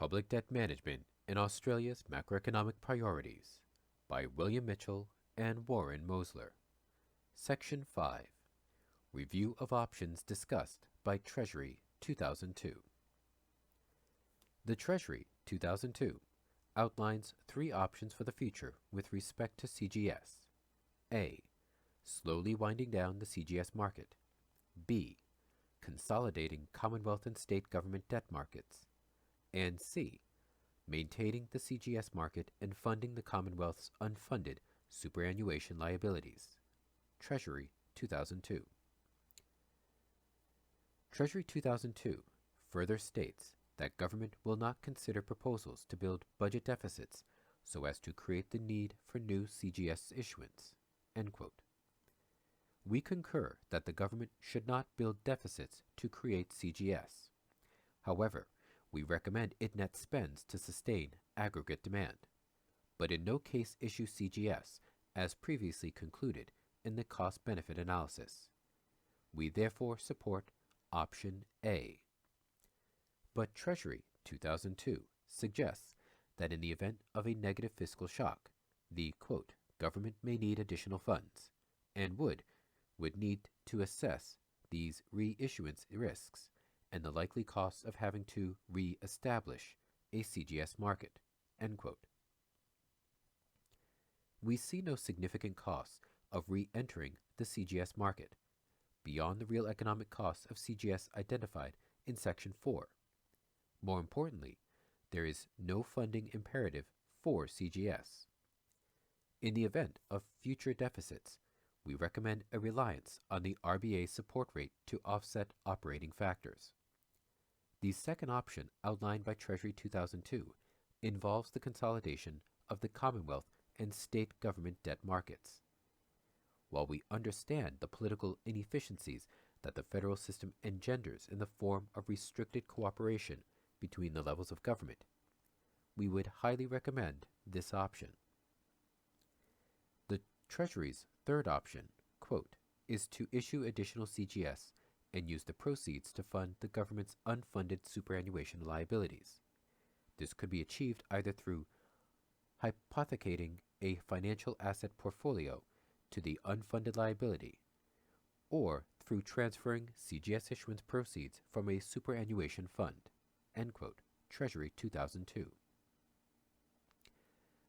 Public Debt Management in Australia's Macroeconomic Priorities by William Mitchell and Warren Mosler. Section 5. Review of Options Discussed by Treasury 2002. The Treasury 2002 outlines three options for the future with respect to CGS. A. Slowly winding down the CGS market. B. Consolidating Commonwealth and state government debt markets. And C. Maintaining the CGS market and funding the Commonwealth's unfunded superannuation liabilities. Treasury 2002. Treasury 2002 further states that government will not consider proposals to build budget deficits so as to create the need for new CGS issuance. End quote. We concur that the government should not build deficits to create CGS. However, we recommend it net spends to sustain aggregate demand, but in no case issue CGS as previously concluded in the cost-benefit analysis. We therefore support option A. But Treasury 2002 suggests that in the event of a negative fiscal shock, the, quote, government may need additional funds and would need to assess these reissuance risks and the likely costs of having to re-establish a CGS market, end quote. We see no significant costs of re-entering the CGS market beyond the real economic costs of CGS identified in Section 4. More importantly, there is no funding imperative for CGS. In the event of future deficits, we recommend a reliance on the RBA support rate to offset operating factors. The second option outlined by Treasury 2002 involves the consolidation of the Commonwealth and state government debt markets. While we understand the political inefficiencies that the federal system engenders in the form of restricted cooperation between the levels of government, we would highly recommend this option. The Treasury's third option, quote, is to issue additional CGS and use the proceeds to fund the government's unfunded superannuation liabilities. This could be achieved either through hypothecating a financial asset portfolio to the unfunded liability or through transferring CGS issuance proceeds from a superannuation fund, end quote, Treasury 2002.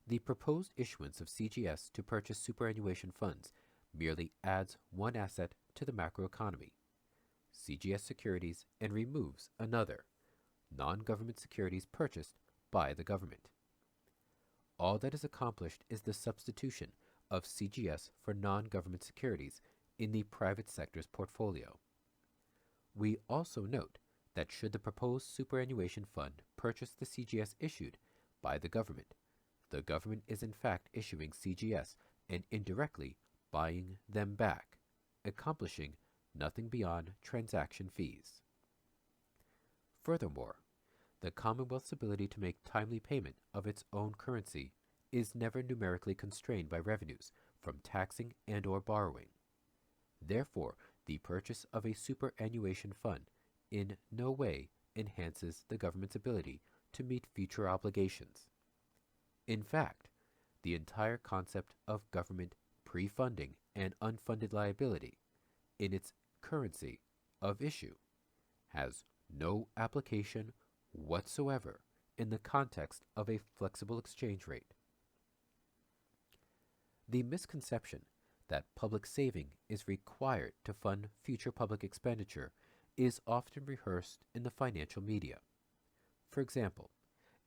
The proposed issuance of CGS to purchase superannuation funds merely adds one asset to the macroeconomy, CGS securities, and removes another, non-government securities purchased by the government. All that is accomplished is the substitution of CGS for non-government securities in the private sector's portfolio. We also note that should the proposed superannuation fund purchase the CGS issued by the government is in fact issuing CGS and indirectly buying them back, accomplishing nothing beyond transaction fees. Furthermore, the Commonwealth's ability to make timely payment of its own currency is never numerically constrained by revenues from taxing and or borrowing. Therefore, the purchase of a superannuation fund in no way enhances the government's ability to meet future obligations. In fact, the entire concept of government pre-funding an unfunded liability in its currency of issue has no application whatsoever in the context of a flexible exchange rate. The misconception that public saving is required to fund future public expenditure is often rehearsed in the financial media. For example,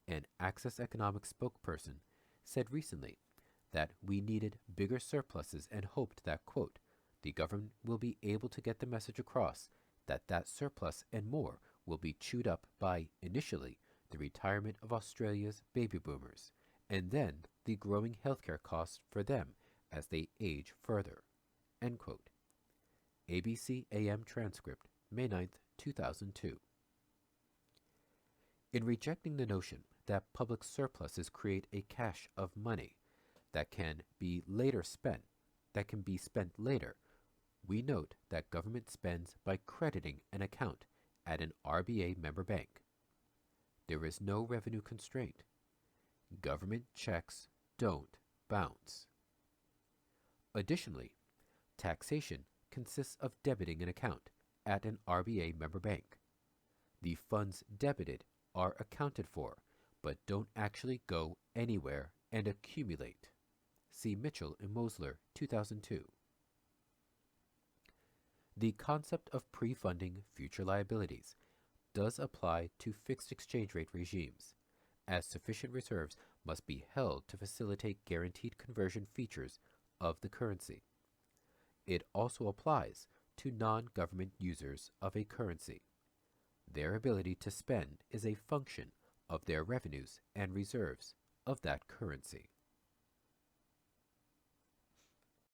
an Access Economics spokesperson said recently that we needed bigger surpluses and hoped that, quote, the government will be able to get the message across that that surplus and more will be chewed up by, initially, the retirement of Australia's baby boomers, and then the growing healthcare costs for them as they age further, end quote. ABC AM transcript, May 9, 2002. In rejecting the notion that public surpluses create a cache of money that can be spent later, we note that government spends by crediting an account at an RBA member bank. There is no revenue constraint. Government checks don't bounce. Additionally, taxation consists of debiting an account at an RBA member bank. The funds debited are accounted for, but don't actually go anywhere and accumulate. See Mitchell and Mosler, 2002. The concept of pre-funding future liabilities does apply to fixed exchange rate regimes, as sufficient reserves must be held to facilitate guaranteed conversion features of the currency. It also applies to non-government users of a currency. Their ability to spend is a function of their revenues and reserves of that currency.